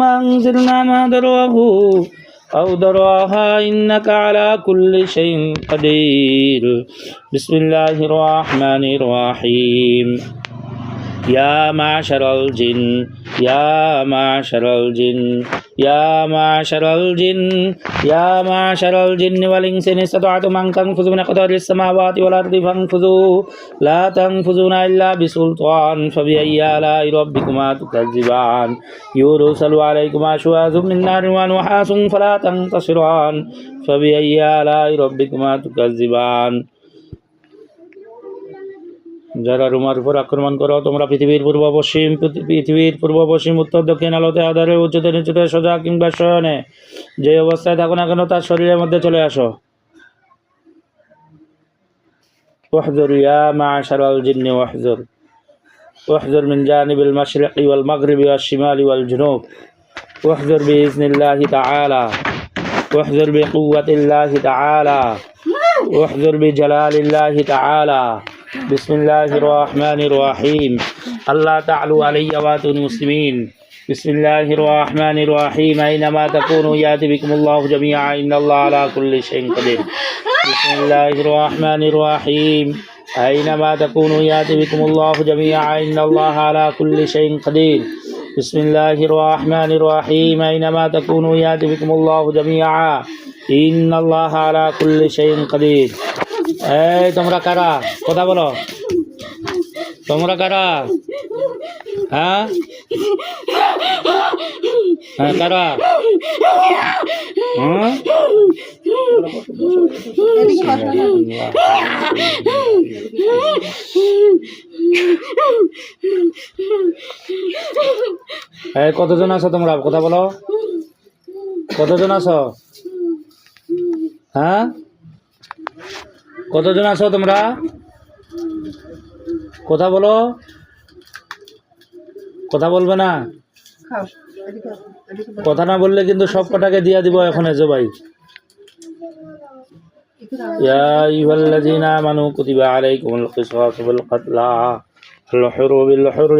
أنزلنا ما دروه أو دراها إنك على كل شيء قدير بسم الله الرحمن الرحيم يا معشر الجن يا معشر الجن يا معشر الجن يا معشر الجن والإنس إن استطعتم أن تنفذوا من أقطار السماوات والأرض فانفذوا لا تنفذون إلا بسلطان فبأي آلاء ربكما تكذبان يرسل عليكما شواظ من نار ونحاس فلا تنتصران فبأي آلاء ربكما تكذبان যারা রোমার উপর আক্রমণ করো তোমরা পৃথিবীর পূর্ব পশ্চিম উত্তর দক্ষিণ আলোতে আধারে উচ্চতে নিচুতে সোজা কিংবা শয়নে যে অবস্থায় থাকো না কেন তার শরীরের মধ্যে চলে আসো واحذر يا معشر الجن واحذر من جانب المشرق والمغرب والشمال والجنوب واحذر بإذن الله تعالى واحذر بقوة الله تعالى واحذر بجلال الله تعالى بسم الله الرحمن الرحيم الله تعالى علي واتوا المسلمين بسم الله الرحمن الرحيم أينما تكونوا يأتي بكم الله جميعا إن الله على كل شيء قدير بسم الله الرحمن الرحيم أينما تكونوا يأتي بكم الله جميعا إن الله على كل شيء قدير بسم الله الرحمن الرحيم أينما تكونوا يأتي بكم الله جميعا إن الله على كل شيء قدير এই তোমরা কারা কথা বলো তোমরা কারা হ্যাঁ হ্যাঁ কারা এই কতজন আছো তোমরা কথা বলো কতজন আছো হ্যাঁ কতজন আছো তোমরা কথা বলো কথা বলবে না কথা না বললে কিন্তু সব কটাকে দিয়া দিব এখন এজো ভাই ইয়া আইয়ুহাল্লাযীনা আমানু কুতিবা আলাইকুমুল কিসাসু ফিল কাতলা আল হুরু বিল হুরু